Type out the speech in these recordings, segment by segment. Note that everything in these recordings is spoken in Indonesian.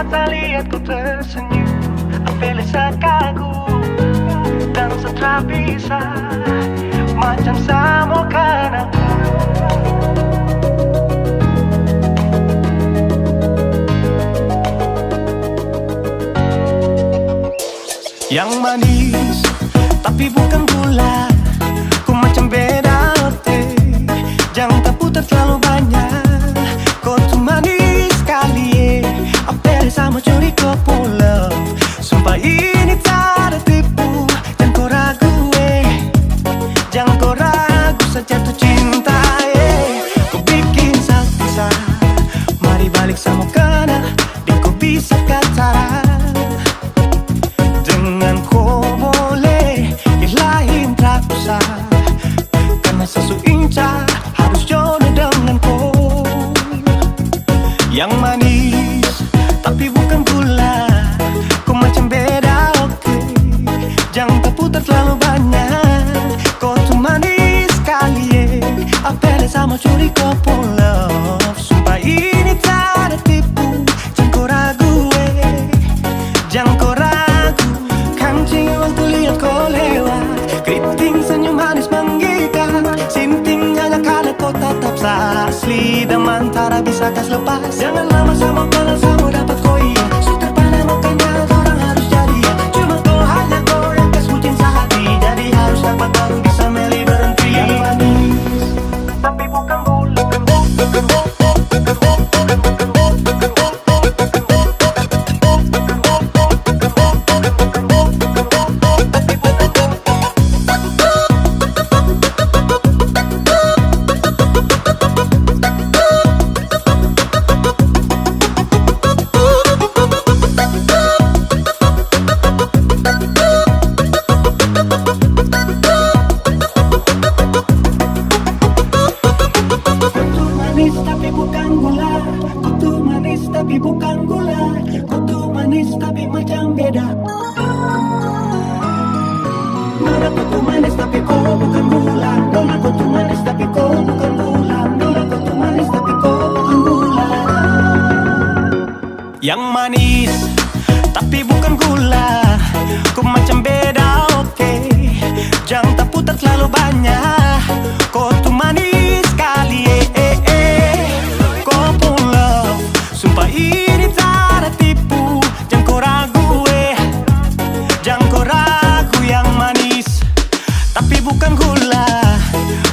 Saat tak lihat ku tersenyum, apalagi sekagum dan setra bisa macam samokan aku. Yang manis tapi bukan gula, ku macam beda ote. Jangan tak putar terlalu banyak, kau tuh manis sekali. Apel sama curi kau pulang, sumpah ini tak ada tipu. Jangan kau ragu, jangan kau ragu saja tuh cinta. Kau bikin sakit, mari balik sama kena, dan kau bisa kata. Karena sesu inca harus jodoh denganku. Yang manis tapi bukan gula, ku macam beda oke. Jangan tak putar terlalu banyak, kau tuh manis sekali. Apel sama curi kau pulang, sumpah ini tak ada tipu. Jangan kau ragu, jangan kau ragu. Kancing waktu lihat kau lewat, keriting senyum manis menggigit. Sinting hanya karena kau tetap asli, dan mantara bisa kas lepas. Jangan lama sama kalau sama dapat kau iya. Sudah pandai makanya orang harus jadi ya. Cuma kau hanya kau yang kas bucin sehati, jadi harus dapat baru bisa meli berhenti. Yang manis tapi bukan gula, tapi bukan gula. Kau tuh manis tapi bukan gula. Kau tuh manis tapi macam beda. Nona kau tuh manis tapi kau bukan gula. Nona kau tuh manis tapi kau bukan gula. Nona kau tuh manis tapi kau bukan gula. Yang manis tapi bukan gula, kau macam beda oke. Jangan tak putar terlalu banyak, kau tuh manis sekali. Sumpah ini tak ada tipu. Jangan kau ragu, jangan kau ragu. Yang manis tapi bukan gula,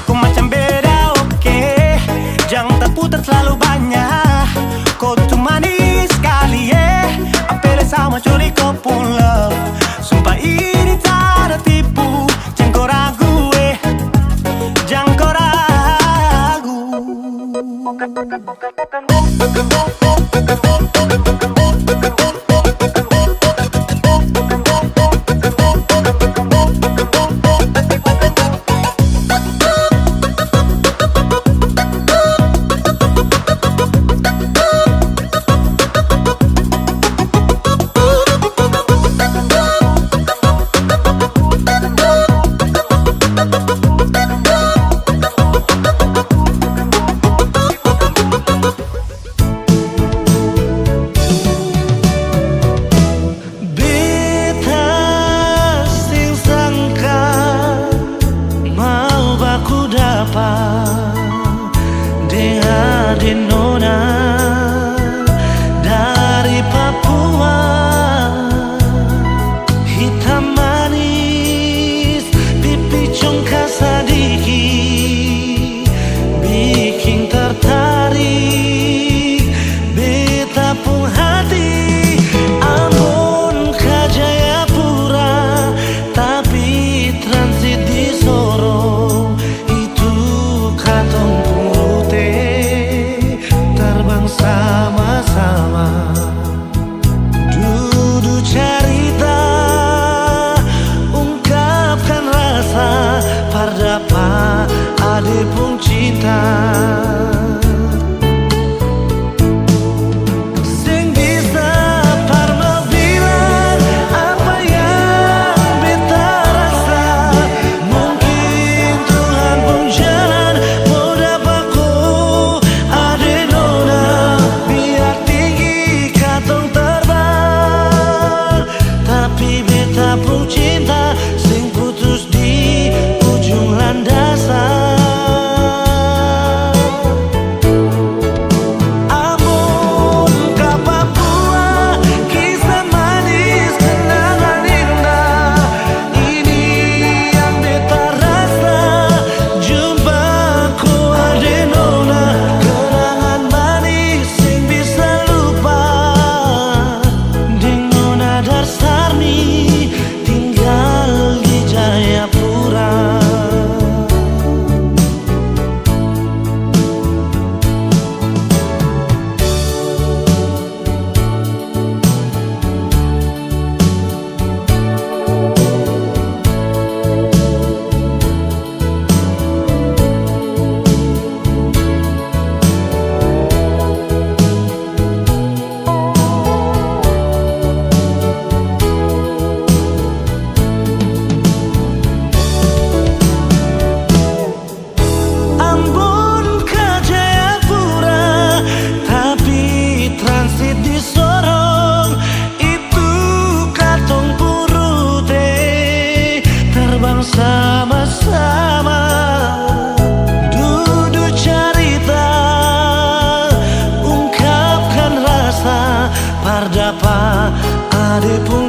kau macam beda oke. Jangan tak putar terlalu banyak, kau tuh manis sekali. Apel sama curi kau pulang, sumpah ini tak ada tipu. Jangan kau ragu, jangan kau ragu.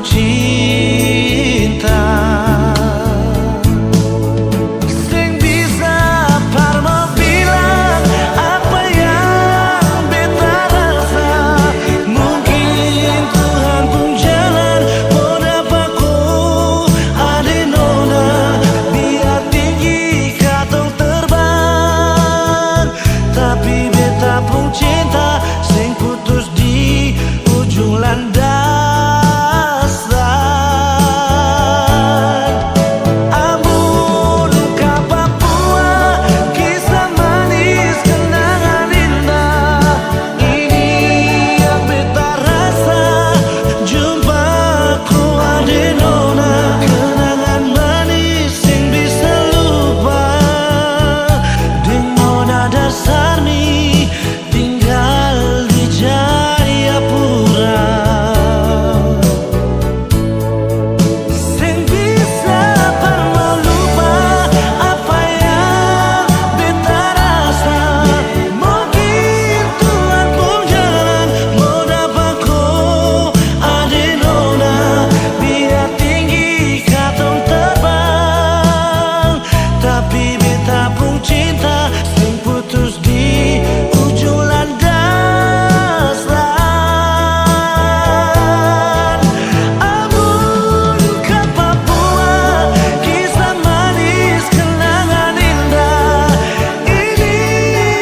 cinta. Sing bisa parmo bilang apa yang beta rasa. Mungkin Tuhan pun jalan mau dapat ku ade nona. Biar tinggi katong terbang, tapi beta pun cinta sing putus di ujung landasan. Ambon ke Papua, kisah manis kenangan indah. Ini yang beta rasa, jumpa ku ade nona. Kenangan manis sing bisa lupa, deng nona Darsarni tinggal di Jayapura. Sing bisa parmo lupa apa yang beta rasa. Mungkin Tuhan pun jalan mau dapat ku ade nona. Biar tinggi katong terbang, tapi beta pun cinta sing putus di ujung landasan. Ambon ke Papua, kisah manis kenangan indah. Ini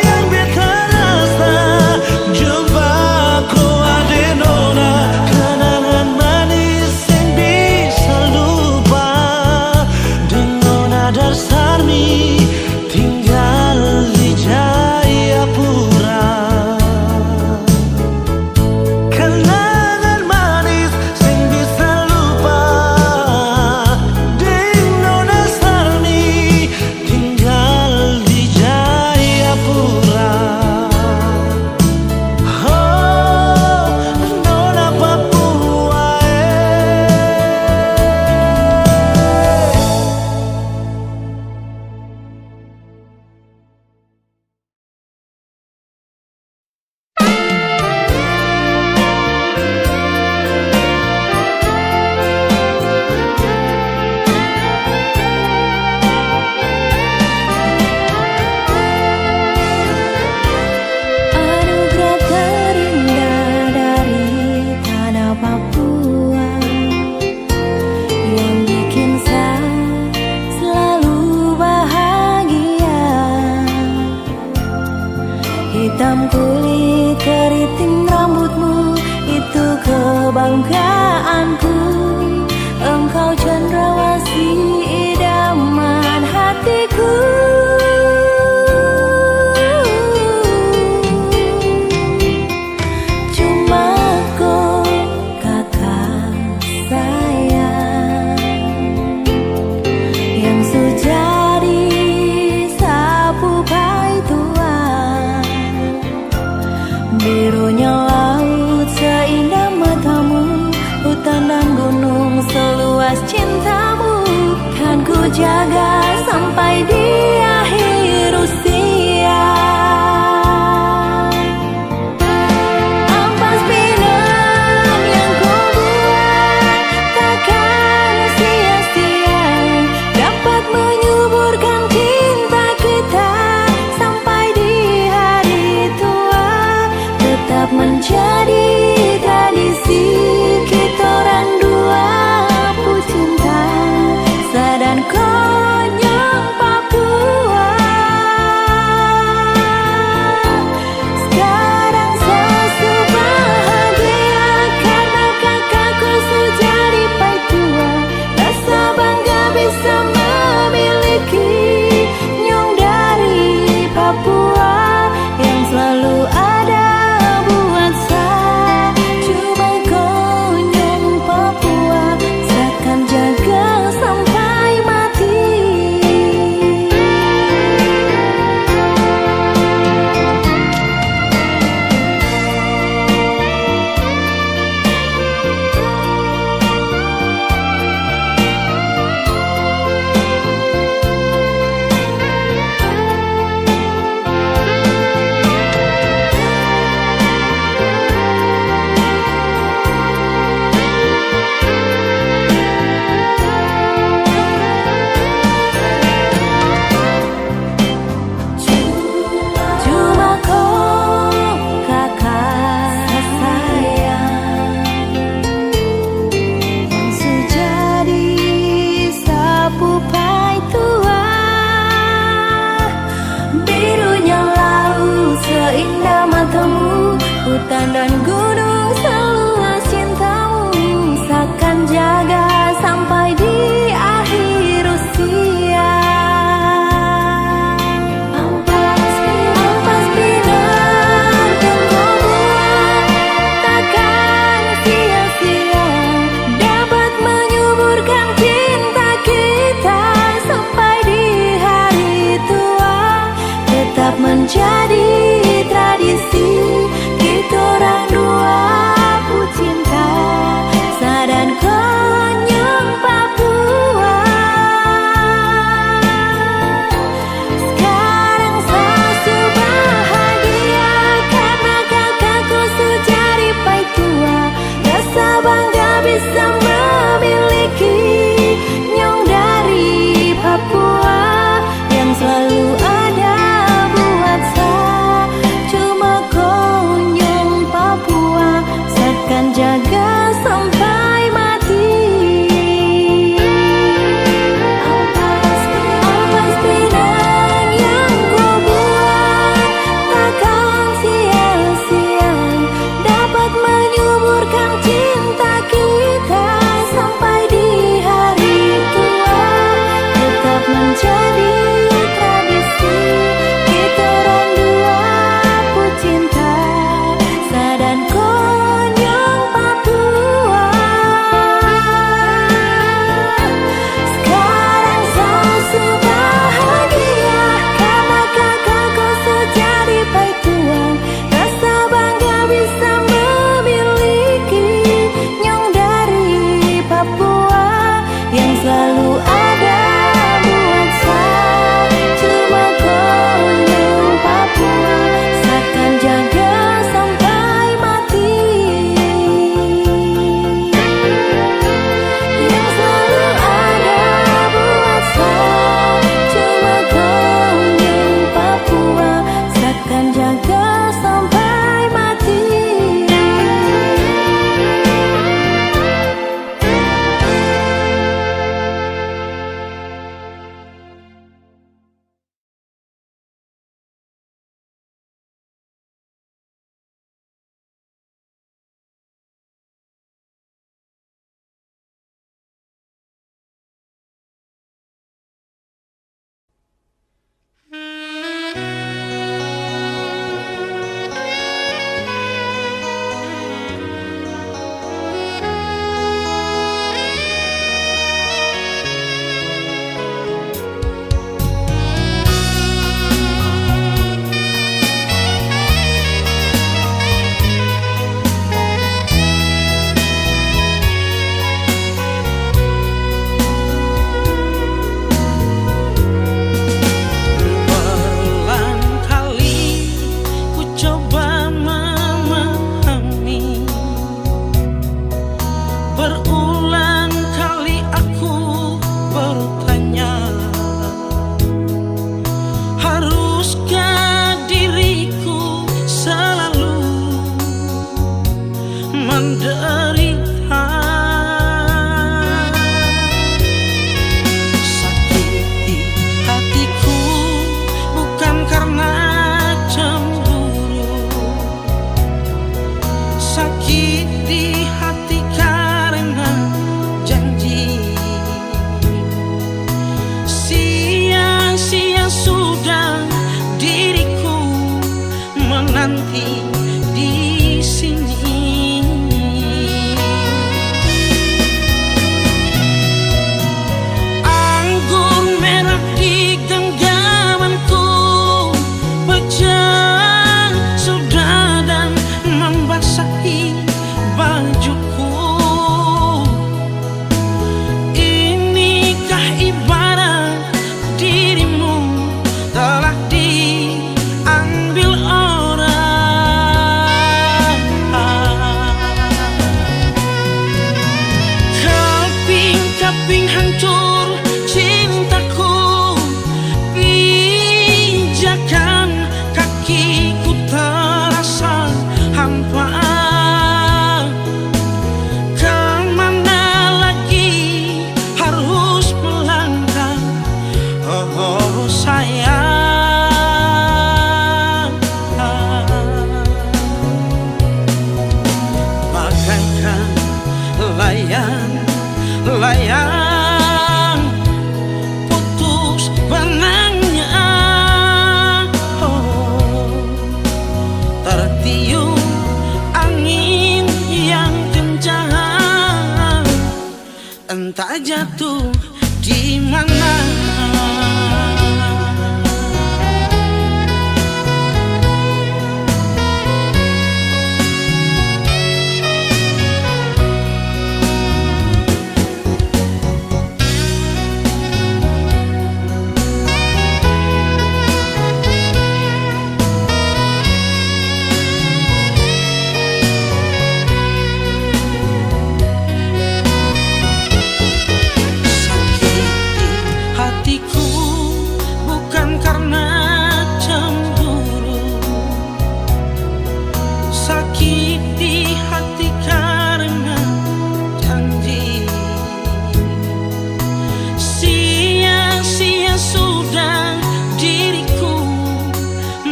yang beta rasa, jumpa ku ade nona. Kenangan manis sing bisa lupa, deng nona Darsarni tinggal di Jayapura. Kenangan manis sing bisa lupa, deng nona Darsarni tinggal di Jayapura. Oh, nona Papua, Anugerah terindah dari tanah Papua yang bikin saya selalu bahagia. Hitam kulit keriting rambutmu itu kebanggaanku. Engkau cendrawasih idaman hatiku. Cuma kau kakak sayang yang sejadi sapu pai tua. Birunya laut seindah matamu, hutan dan gunung seluas cintamu. Kan ku jaga sampai di akhir usia. Ampas pinang yang kau buat takkan sia-sia, dapat menyuburkan cinta kita sampai di hari tua. Tetap menjadi tradisi kita orang dua pecinta sadan konyang Papua. Sekarang saya bahagia karena kakakku sudah di pai tua. Rasa bangga bisa memiliki nyong dari Papua yang selalu ada buat saya. Cuma kau Hutan dan gunung seluas cintamu, seakan jaga sampai di akhir usia. Ampas pinang yang kau buat takkan sia-sia, dapat menyuburkan cinta kita sampai di hari tua. Tetap menjadi tradisi kita orang dua pucinta, Sadan Konyong Papua. Sekarang saya bahagia karena kakakku sudah di pai tua. Rasa bangga bisa memiliki nyong dari Papua yang selalu ada buat saya. Cuma Konyong Papua seakan jaga sampai mati. Ampas pinang yang kau buat takkan sia-sia, dapat menyuburkan cinta kita sampai di hari tua. Tetap menjadi tradisi kita orang dua pucinta, Sadan Konyong Papua. Sekarang saya bahagia karena kakakku sudah di pai tua. Rasa bangga bisa memiliki nyong dari Papua yang selalu ada buat saya. Cuma Konyong Papua seakan jaga sampai mati, yang selalu ada buat saya. Cuma Konyong Papua seakan jaga sampai mati. Berulang kali ku coba memahami, berulang kali aku bertanya, haruskah diriku selalu menderita? Sakiti hatiku bukan karena cemburu, sakiti hati karena janji. Sia-sia sudah diriku menanti di sini. layang putus benangnya, tertiup angin yang kencang, entah jatuh di mana.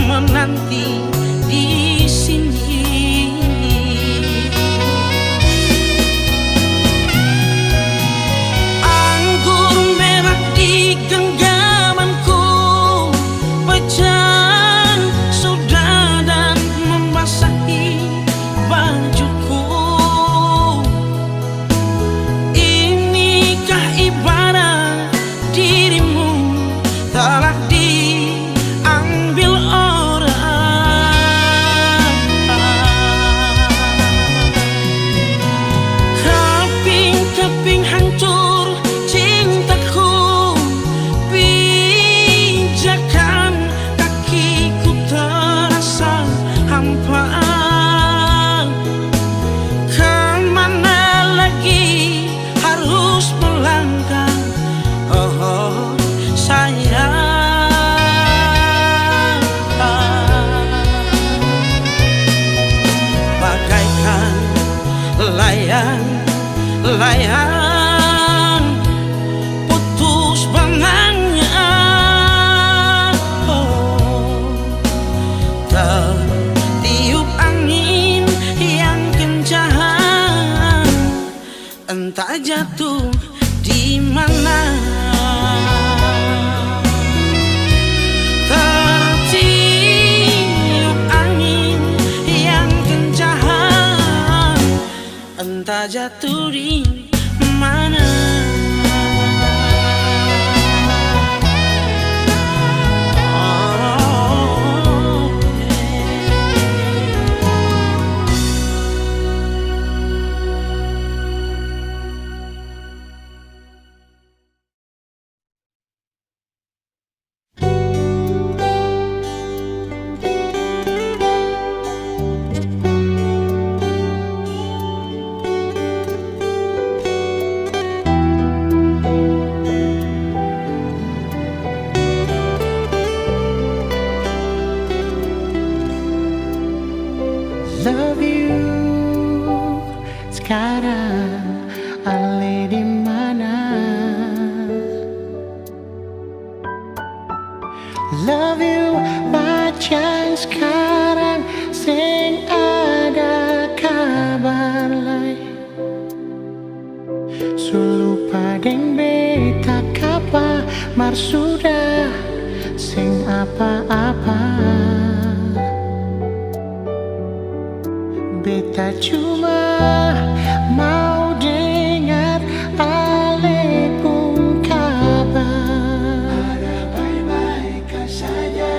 Menanti di sini, anggur merah di genggamanku pecah sudah dan membasahi bajuku. Inikah ibarat dirimu telah diambil orang. Keping-keping hancur cintaku, pijakan kakiku terasa hampa. Kemana lagi harus melangkah, oh sayang. Bagaikan layang putus benangnya, tertiup angin yang kencang, entah jatuh di mana. Tertiup angin yang kencang, entah jatuh di mana. Love you sekarang ale di mana? Love you bacang sekarang sing ada kabar lai. Sulu padeng beta kapa mar sudah sing apa-apa. Beta cuma mau dengar ale pun kabar. Ada baik-baik saja.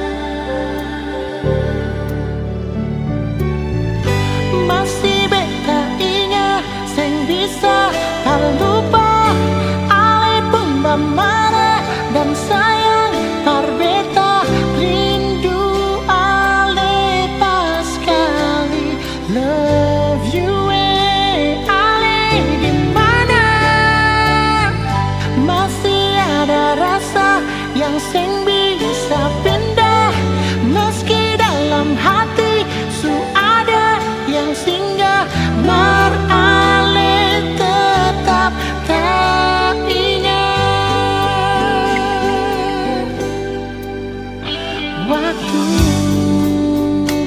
Masih beta ingat sing bisa tak lupa ale pun bamara dan sayang par beta rindu ale pas kali. Love you ale di mana? Masih ada rasa yang sing bisa pindah, meski dalam hati su ada yang singgah. Mar ale tetap tak ingat. Waktu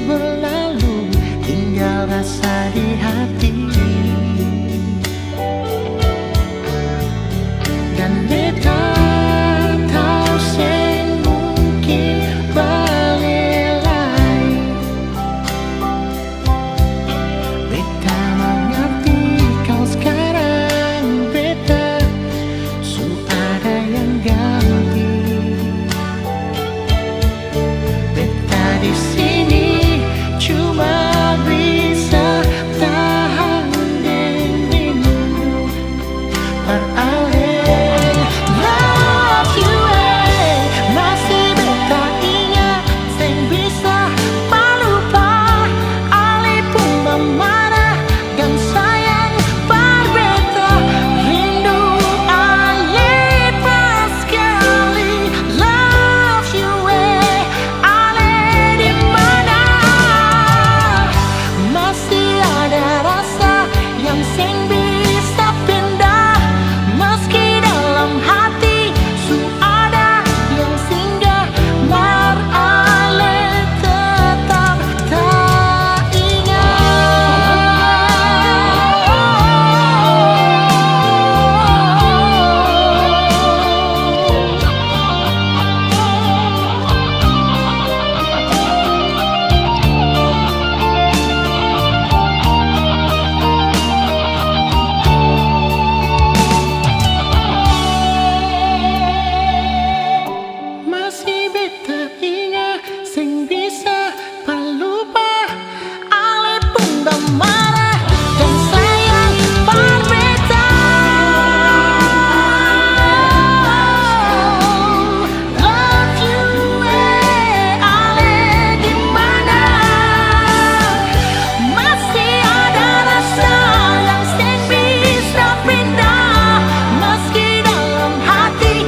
berlalu tinggal rasa di hati. marah dan sayang berbeda. Love you, ale di mana? Masih ada rasa yang tak bisa pindah. Meski dalam hati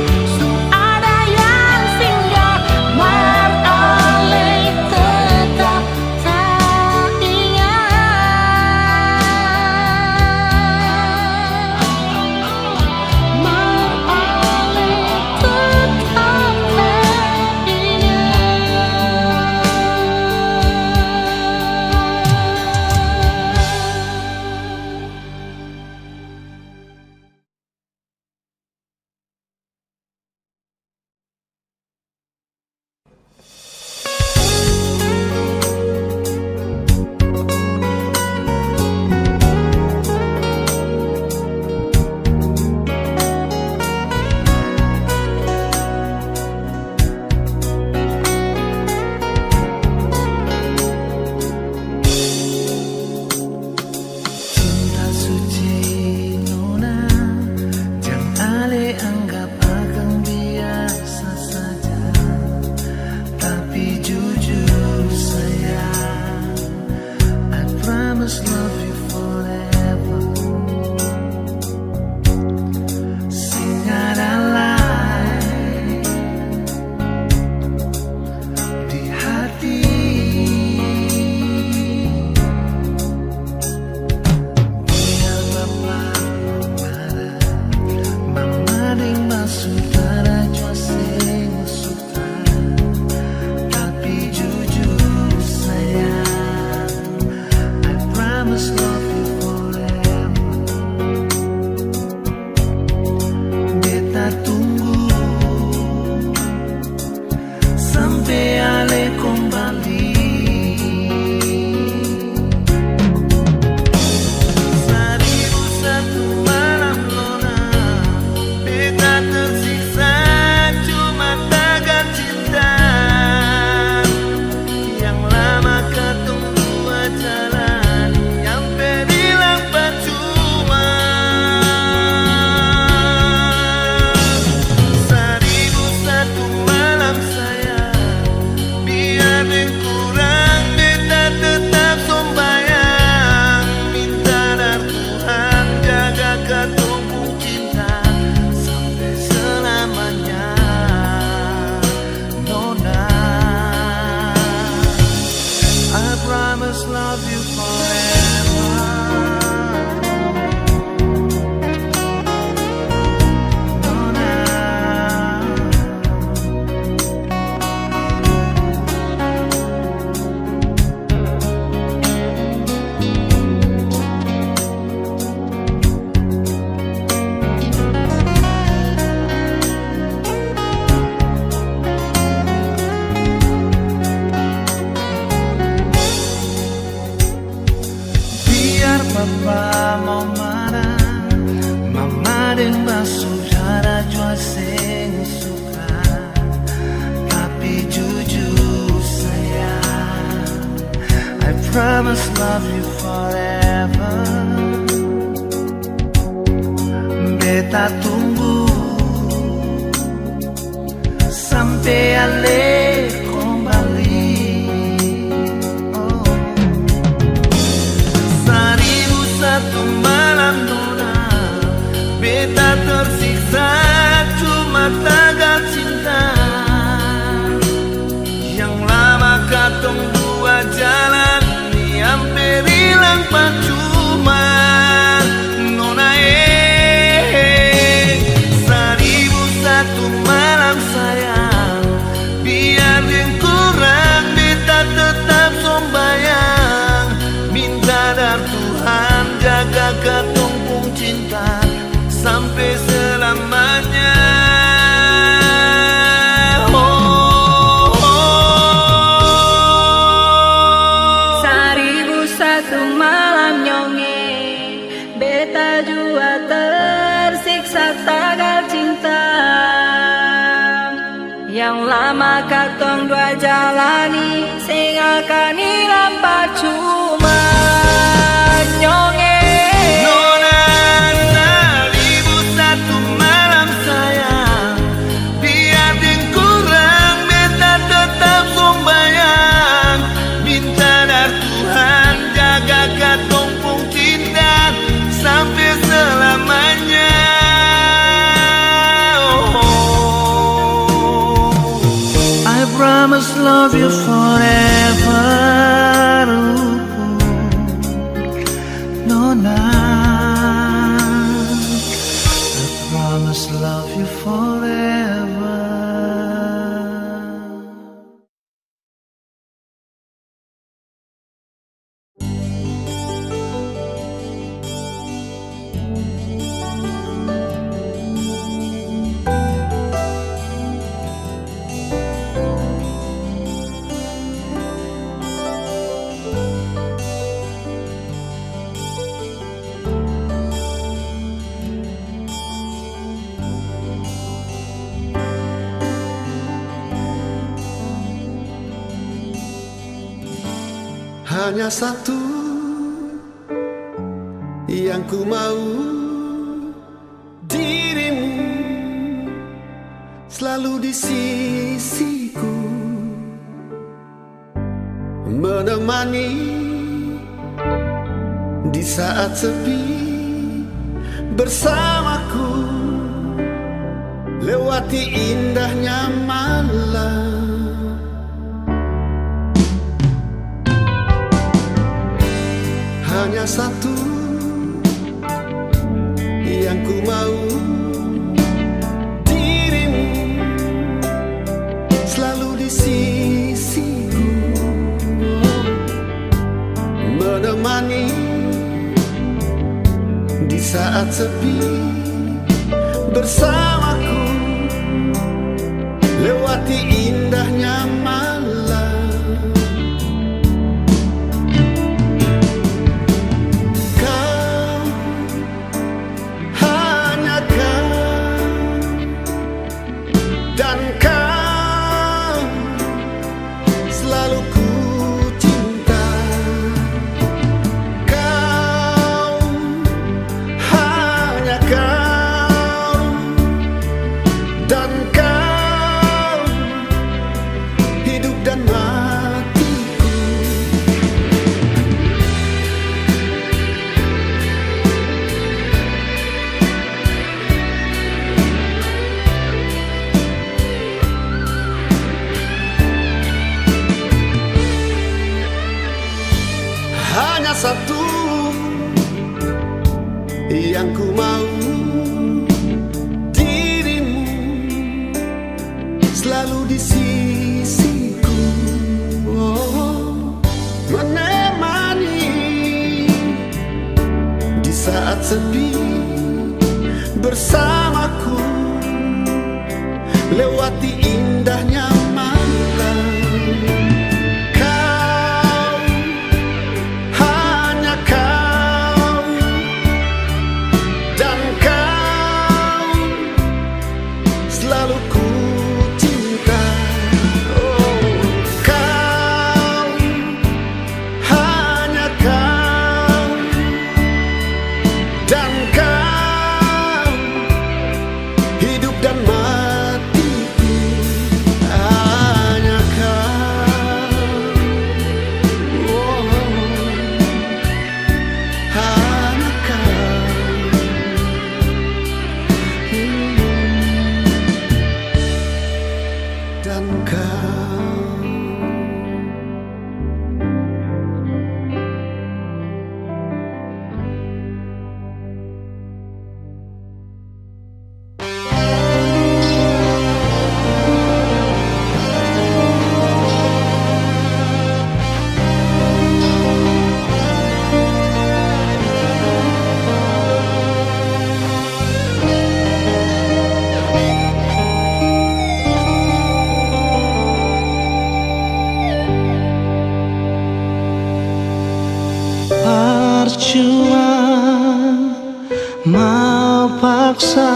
ada yang singgah, meralih tetap tak ingat. Meralih tetap tak Cinta suci nona, jangan ale anggap akan biasa saja. Tapi jujur sayang, I promise love you forever. Singa dalai di hati. Biar bapak marah, mama ding saudara jua sing suka. Tapi jujur sayang, I promise love you forever. Beta tunggu sampai ale kembali. Seribu satu malam nona, beta tersiksa cuma tagar cinta. Yang lama katong dua jalan, yang berilang percuma. Seribu satu malam sayang, biar yang kurang beta tetap sombayang. Minta dari Tuhan jaga katong pun cinta sampai selamanya, nona. I promise love you forever. Nona. Biar papa mau marah, mama dan saudara jua sing suka. Tapi jujur sayang, I promise love you forever. Beta tunggu sampai ale kembali. Oh. Seribu satu malam nona, beta tersiksa cuma tagar cinta. Yang lama katong dua jalan, hampir hilang percuma. Nona seribu satu malam sayang, biar yang kurang beta tetap sombayang. Minta dari Tuhan jaga katong pun cinta sampai selamanya. Oh, oh. Seribu satu malam nyonge, beta jua tersiksa tagar cinta. Yang lama katong dua jalani, sing akan hilang percuma. promise love you forever. Nona, I promise love you forever. Hanya satu yang ku mau, dirimu selalu di sisiku, menemani di saat sepi, bersamaku lewati indahnya malam. Hanya satu yang ku mau, dirimu selalu di sisiku, menemani di saat sepi, bersamaku lewati indahnya malam. Dan kau selalu ku cinta. Kau, hanya kau. Dan kau, hidup dan matiku. Hanya satu yang ku mau, dirimu selalu di sisiku, menemani di saat sepi, bersamaku lewati indahnya malam. Selalu ku cinta. Oh, kau, hanya kau. Dan kau, hidup dan matiku. Hanya kau. Oh, hanya kau. Dan kau. Percuma mau paksa,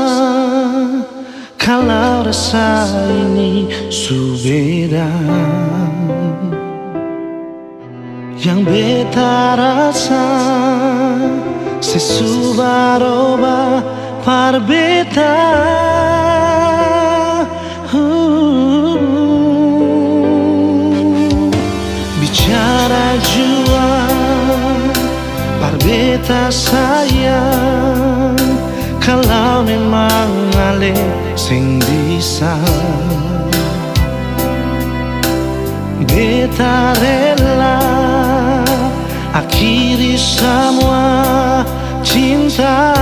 kalau rasa ini subeda. Yang beta rasa sesubaroba par beta. Bicara jua par beta sayang, kalau memang ale sing bisa. Beta rela akhiri semua cinta.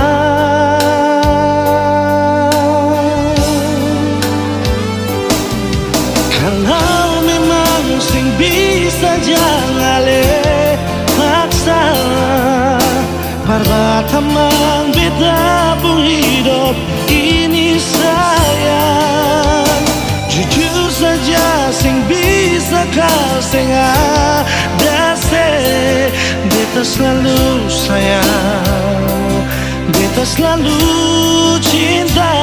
Kalau memang sing bisa jangan le paksa, perbatamang beta pun hidup ini sayang. Jujur saja sing bisa kau sing ada se, beta selalu sayang, beta selalu cinta.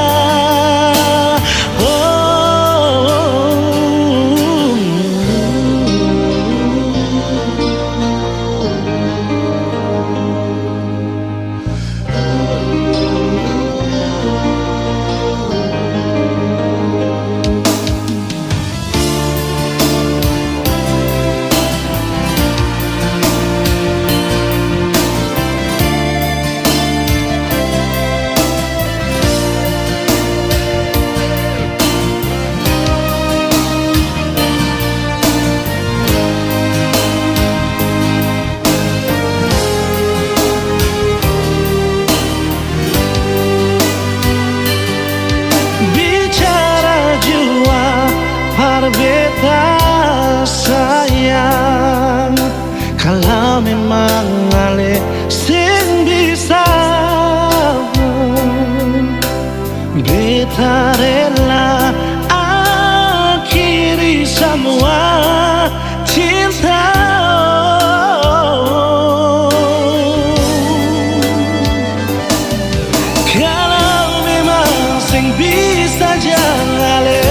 Beta sayang, kalau memang ale sing bisa, beta rela akhiri semua cinta. Kalau memang sing bisa jangan ale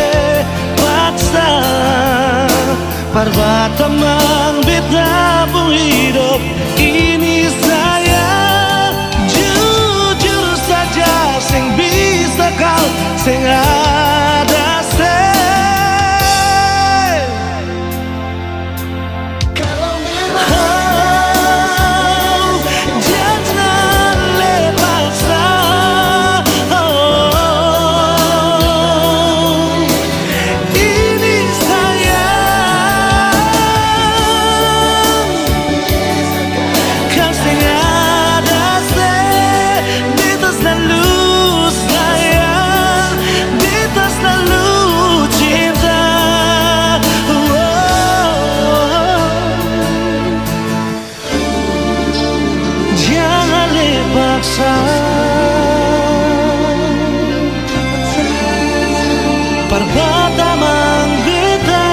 perbatamang beta pun hidup ini sayang. Jujur saja sing bisa kau sing ada se. Kalau memang jangan lepasnya, ini perbatamang beta.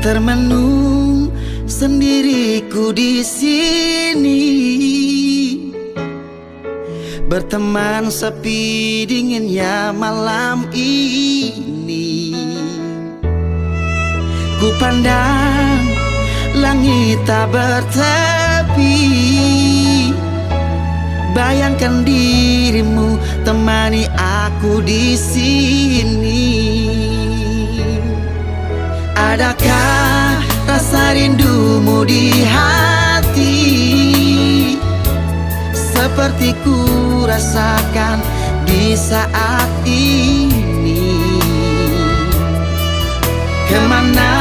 Termenung sendiriku di sini, berteman sepi dinginnya malam ini. Ku pandang langit tak bertepi, bayangkan dirimu temani aku di sini. Adakah rasa rindumu di hati, seperti ku rasakan di saat ini? Kemana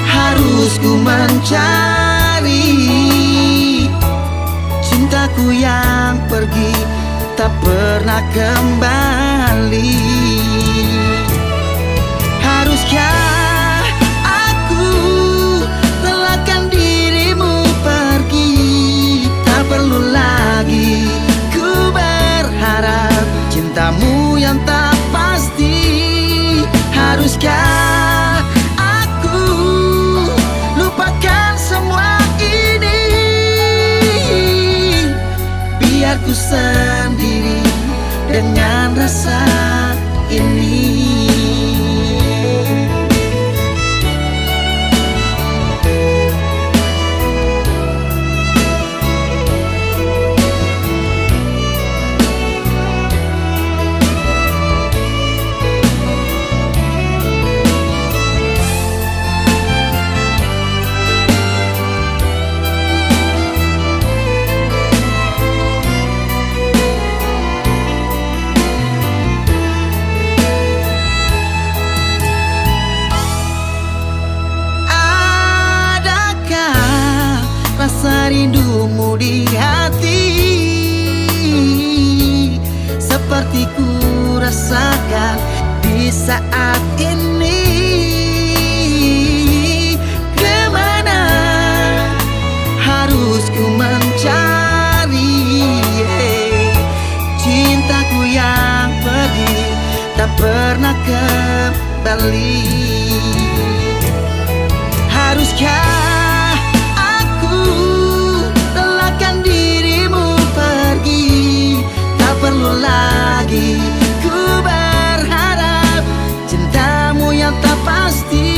harus ku mencari cintaku yang pergi tak pernah kembali? Haruskah cintamu yang tak pasti? Haruskah aku lupakan semua ini, biar ku sendiri dengan rasa ini? rindumu di hati, seperti ku rasakan di saat ini. Kemana harus ku mencari cintaku yang pergi tak pernah kembali? Haruskah aku relakan dirimu pergi? Tak perlu lagi ku berharap cintamu yang tak pasti.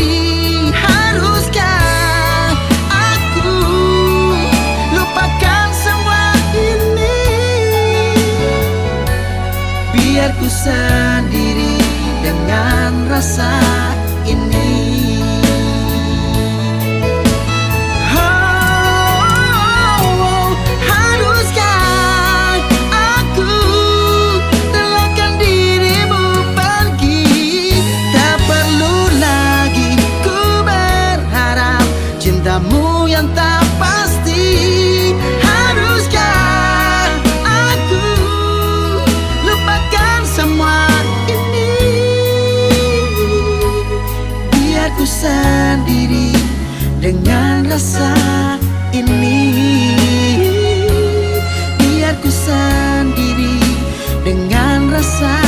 Haruskah aku lupakan semua ini, biar ku sendiri dengan rasa ini. Cintamu yang tak pasti. Haruskah aku lupakan semua ini, biar ku sendiri dengan rasa ini, biar ku sendiri dengan rasa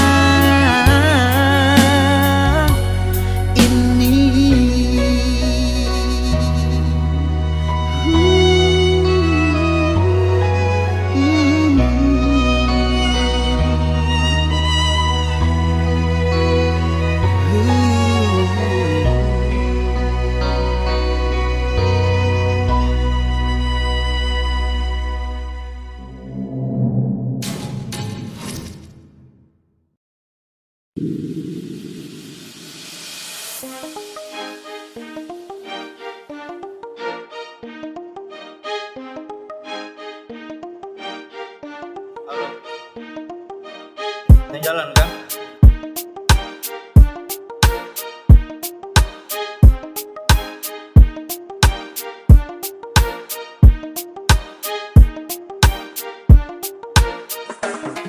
Ini jalan kan?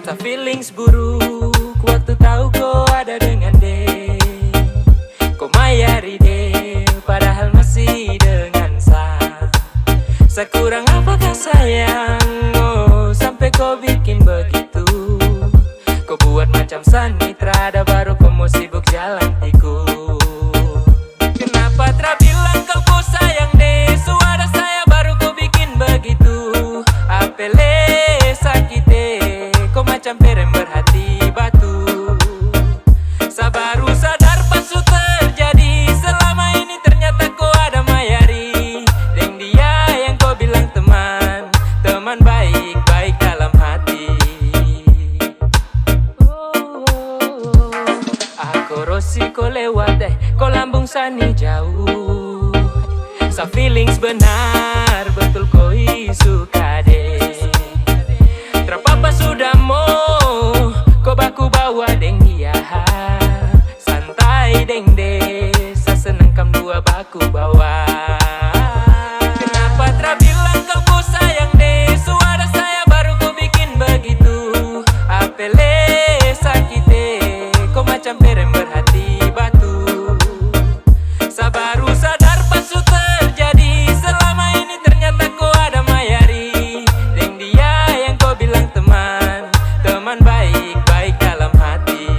Tak feelings buruk waktu tahu kau ada dengan dia. Kau mayari dia padahal masih dengan saya. Sekurang apakah sayang, oh sampai kau bikin begitu. Kau buat macam sanitra, ada baru kau mau sibuk jalan ikut. Kenapa tak bilang kau sayang deh, suara saya baru kau bikin begitu. Apele sakit deh, kau macam perem berhati batu. Sabaru sadar pas su terjadi, selama ini ternyata kau ada mayari. Deng dia yang kau bilang teman, teman baik-baik dalam hati. Aku rosi kau lewat deh, kau lambung sani jauh. Sa feelings benar, betul kau suka deh. Terpapa sudah mau, kau baku bawa deng dia. Santai deng deh, sa senang kam dua baku bawa. Kenapa tak bilang kau sayang deh, suara saya baru kau bikin begitu. Apele sakit deh, kau macam perem berhati batu. Sabaru sadar pas su terjadi, selama ini ternyata kau ada mayari. Deng dia yang kau bilang teman, teman baik-baik dalam hati.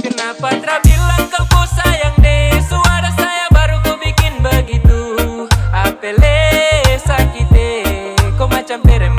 Kenapa tak bilang kau sayang deh, suara saya baru kau bikin begitu. Apele sakit deh, kau macam perem